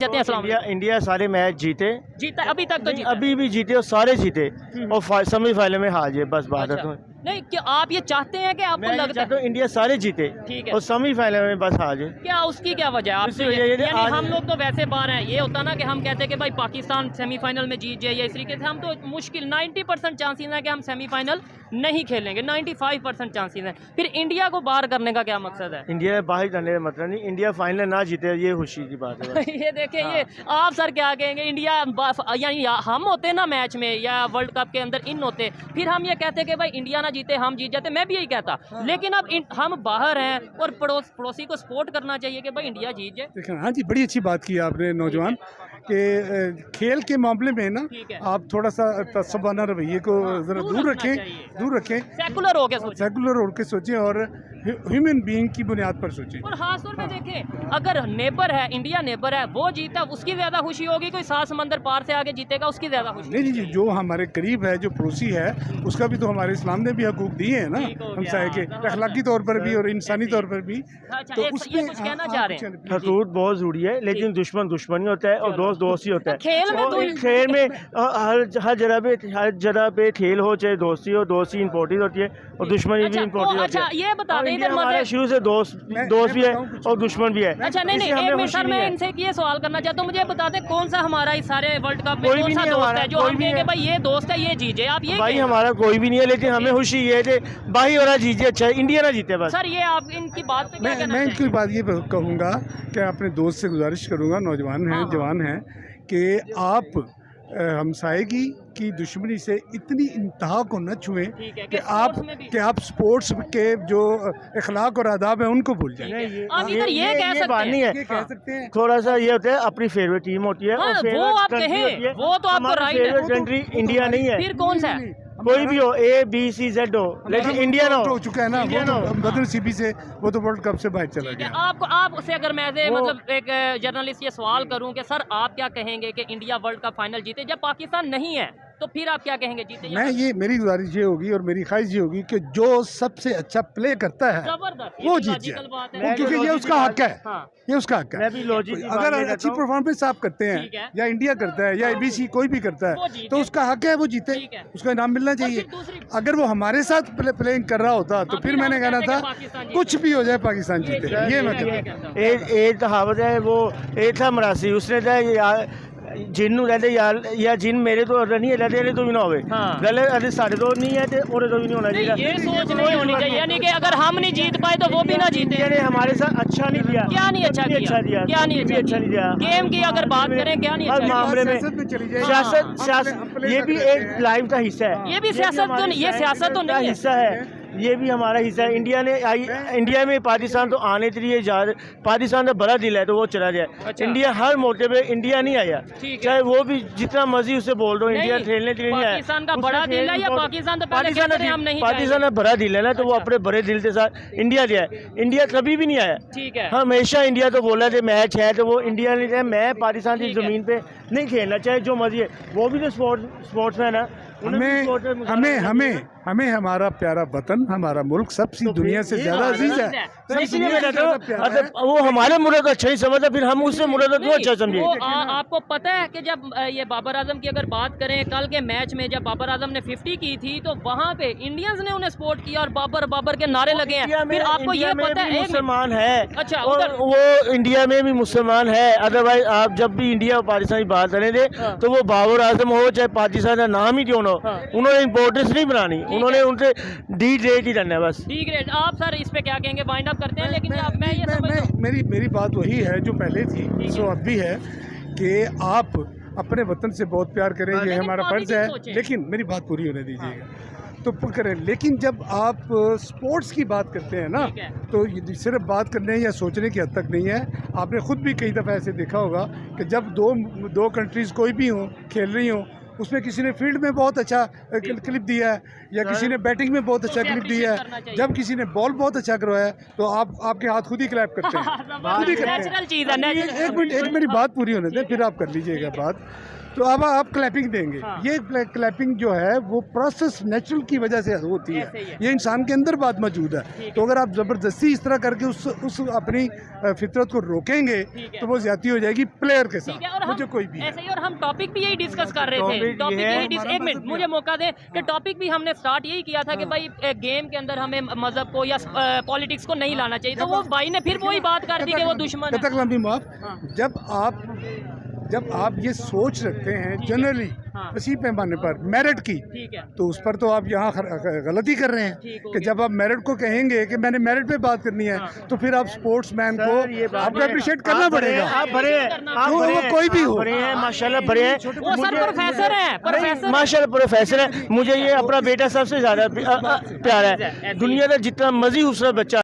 India सारे match जीता अभी तक तो जीता। अभी भी जीते और सारे जीते और सेमीफाइनल में हार जाए, बस बात है। नहीं, क्या आप ये चाहते हैं कि आपको लगता है इंडिया सारे जीते ठीक है और सेमीफाइनल में बस हार जाए? क्या उसकी क्या वजह है आपसे? यानी हम लोग तो वैसे बाहर हैं, ये होता ना कि हम कहते हैं कि भाई पाकिस्तान सेमीफाइनल में जीत जाए, या इस तरीके से हम तो मुश्किल 90% चांसेस है कि हम सेमीफाइनल नहीं खेलेंगे, 95% चांसेस है। फिर इंडिया को बाहर करने का क्या मकसद है? इंडिया बाहर करने का मतलब नहीं, इंडिया फाइनल ना जीते ये खुशी की बात है। ये देखिए ये आप सर क्या कहेंगे? इंडिया यानी हम होते ना मैच में या वर्ल्ड कप के अंदर इन होते, फिर हम ये कहते कि भाई इंडिया ना जीते हम जीत जाते, मैं भी यही कहता। लेकिन अब हम बाहर हैं और पड़ोसी को सपोर्ट करना चाहिए कि भाई इंडिया जीत जाए। देखिए, हाँ जी, बड़ी अच्छी बात की आपने नौजवान कि खेल के मामले में ना आप थोड़ा सा तसब्बाना रवैये को जरा दूर रखें, सेकुलर होकर सोचें और ह्यूमन बीइंग की बुनियाद पर सोचें। और खास तौर पे देखें, अगर नेबर है, इंडिया नेबर है, वो जीता उसकी ज्यादा खुशी होगी, कोई 7 समंदर पार से आगे जीतेगा उसकी ज्यादा खुशी नहीं जी, जो हमारे करीब है, जो पड़ोसी है, उसका भी तो हमारे इस्लाम ने भी हकूक दिए हैं ना, हमसाये के अखलाकी तौर पर भी और इंसानी तौर पर भी। तो उसमें कुछ कहना चाह रहे हैं? हकूक बहुत जरूरी है, लेकिन दुश्मन दुश्मन ही होता है और दोस्त दोस्त ही होता है। खेल में हर जगह पे खेल हो, चाहे दोस्ती हो, दोस्ती इम्पोर्टेंट होती है और दुश्मनी भी इम्पोर्टेंट होती है। ये बता दें हमारा शुरू से दोस्त भी है और दुश्मन भी है। अच्छा नहीं, एक मिनट सर, मैं इनसे ये सवाल करना चाहता हूँ, मुझे बता दें कौन सा हमारा इस सारे वर्ल्ड कप में कौन सा दोस्त है जो हम कहेंगे भाई ये दोस्त है ये जीते? आप ये भाई हमारा कोई भी नहीं है, लेकिन हमें खुशी ये है कि भाई और जीते, अच्छा इंडिया ना जीते बस। सर ये आप इनकी बात पे क्या कहना चाहेंगे? मैं इनकी बात ये कहूँगा कि अपने दोस्त से गुजारिश करूँगा, नौजवान हैं, जवान हैं, कि आप हमसायगी की दुश्मनी से इतनी इंतहा को न छुएं कि आप स्पोर्ट्स के जो इखलाक और आदाब है उनको भूल जाएं। ये बात नहीं है, कह सकते हैं थोड़ा सा ये होता है, अपनी फेवरेट टीम होती है और वो आप कहें, वो तो आपको राइट है। कंट्री इंडिया नहीं है, फिर कौन सा है? कोई भी हो, A-B-C-Z हो, लेकिन इंडिया ना हो चुका है ना, बदनसीबी से वो तो वर्ल्ड कप से बाहर चला गया। आप उसे अगर मैं मतलब एक जर्नलिस्ट ये सवाल करूं कि सर आप क्या कहेंगे कि इंडिया वर्ल्ड कप फाइनल जीते, जब पाकिस्तान नहीं है तो फिर आप क्या कहेंगे जीते? मेरी गुजारिश ये होगी और मेरी ख्वाहिश ये होगी कि जो सबसे अच्छा प्ले करता है वो जीत जाए, क्योंकि ये उसका हक है। ये उसका हक है। अगर अच्छी परफॉर्मेंस आप करते हैं या इंडिया करता है या ABC कोई भी करता है तो उसका हक है वो जीते, उसका इनाम मिलना चाहिए। अगर वो हमारे साथ प्लेइंग कर रहा होता तो फिर मैंने कहना था कुछ भी हो जाए पाकिस्तान जीते। ये मैं कहता हूँ। एक कहावत है, वो एक था मरासी, उसने जिन्नू रहते या जिन मेरे तो नहीं रहते तो भी ना होवे गले अरे साढ़े तो नहीं है और तो भी नहीं होना चाहिए। ये सोच नहीं होनी चाहिए, यानी कि अगर हम नहीं जीत पाए तो वो भी ना जीते। ने हमारे साथ अच्छा नहीं दिया, क्या नहीं अच्छा दिया, क्या नहीं अच्छा दिया। गेम की अगर बात करें क्या नहीं अच्छा मामले में सियासत ये भी एक लाइफ का हिस्सा है। ये भी सियासत तो नहीं, ये सियासत तो नहीं हिस्सा है, ये भी हमारा हिस्सा है। इंडिया में पाकिस्तान तो आने के लिए पाकिस्तान का बड़ा दिल है तो वो चला जाए। इंडिया हर मौके पे इंडिया नहीं आया, चाहे वो भी जितना मर्जी उससे बोल दो, इंडिया खेलने के लिए नहीं आया। पाकिस्तान का बड़ा दिल है या पाकिस्तान का बड़ा दिल है ना, तो वो अपने बड़े दिल के साथ इंडिया जाए। इंडिया कभी भी नहीं आया, ठीक है। हमेशा इंडिया तो बोला कि मैच है तो वो इंडिया नहीं है। मैं पाकिस्तान की जमीन पे नहीं खेलना, चाहे जो मर्जी है, वो भी तो स्पोर्ट्समैन है। हमें हमारा प्यारा वतन, हमारा मुल्क सबसे दुनिया से ज्यादा अजीज है। वो हमारे मुल्क अच्छा ही समझता, फिर हम उससे मुल्क क्यों अच्छा समझे? आपको पता है कि जब ये बाबर आजम की अगर बात करें, कल के मैच में जब बाबर आजम ने 50 की थी तो वहाँ पे इंडियंस ने उन्हें सपोर्ट किया और बाबर के नारे लगे हैं। फिर आपको ये पता है मुसलमान है, अच्छा वो इंडिया में भी मुसलमान है। अदरवाइज आप जब भी इंडिया और पाकिस्तान की बात करें थे तो वो बाबर आजम हो चाहे पाकिस्तान का नाम ही क्यों ना हो, उन्होंने इम्पोर्टेंस नहीं बनानी, उन्होंने उनसे डी ग्रेड ही करना है बस। D grade. आप सर इस पे क्या कहेंगे? वाइंड अप करते हैं, लेकिन मेरी बात वही है जो पहले थी, सो अब भी है कि आप अपने वतन से बहुत प्यार करें, ये हमारा फर्ज है। लेकिन मेरी बात पूरी होने दीजिएगा तो करें। लेकिन जब आप स्पोर्ट्स की बात करते हैं ना, तो सिर्फ बात करने या सोचने की हद तक नहीं है। आपने खुद भी कई दफ़ा ऐसे देखा होगा कि जब दो कंट्रीज़ कोई भी हों खेल रही हों, उसमें किसी ने फील्ड में बहुत अच्छा क्लिप दिया है या किसी ने बैटिंग में बहुत अच्छा क्लिप दिया है, जब किसी ने बॉल बहुत अच्छा करवाया है तो आपके हाथ खुद ही क्लैप करते हैं, खुद ही करते हैं। एक मिनट मेरी बात पूरी होने दें, फिर आप कर लीजिएगा बात। तो अब आप क्लैपिंग देंगे। हाँ। ये क्लैपिंग जो है वो प्रोसेस नेचुरल की वजह से होती ऐसे ही है, है। ये इंसान के अंदर बात मौजूद है। ठीक तो अगर आप ज़बरदस्ती इस तरह करके उस अपनी फितरत को रोकेंगे ठीक है। तो वो ज्यादती हो जाएगी प्लेयर के ठीक है। साथ, और मुझे हम कोई भी है। ऐसे ही, और हम टॉपिक भी यही डिस्कस कर रहे थे। टॉपिक टॉपिक ये है, यही हमारा एक मिनट मजहब मुझे मौका दें कि टॉपिक भी हमने स्टार्ट यही किया था कि भाई गेम के अंदर हमें मजहब को या पॉलिटिक्स को नहीं लाना चाहिए। तो वो भाई ने फिर वही बात कर दी कि वो दुश्मन है। कतक लंबी माफ। हाँ। जब आप ये सोच रखते हैं जनरली हाँ। इसी पैमाने पर मेरिट की, ठीक है, तो उस पर तो आप यहाँ गलती कर रहे ठीक हैं हो कि गया। जब आप मेरिट को कहेंगे कि मैंने मेरिट पे बात करनी है, हाँ। तो फिर आप स्पोर्ट्समैन सर, ये को बात आपको है। अप्रिशिएट करना आप बड़े हैं, पड़ेगा। आप बड़े हैं, आप वो बड़े हैं, कोई भी आप हो। बड़े हैं, माशाल्लाह बड़े हैं। वो सर प्रोफेसर है, प्रोफेसर माशाल्लाह प्रोफेसर है। मुझे ये अपना बेटा सबसे ज्यादा प्यारा है। दुनिया का जितना मर्जी खूबसूरत बच्चा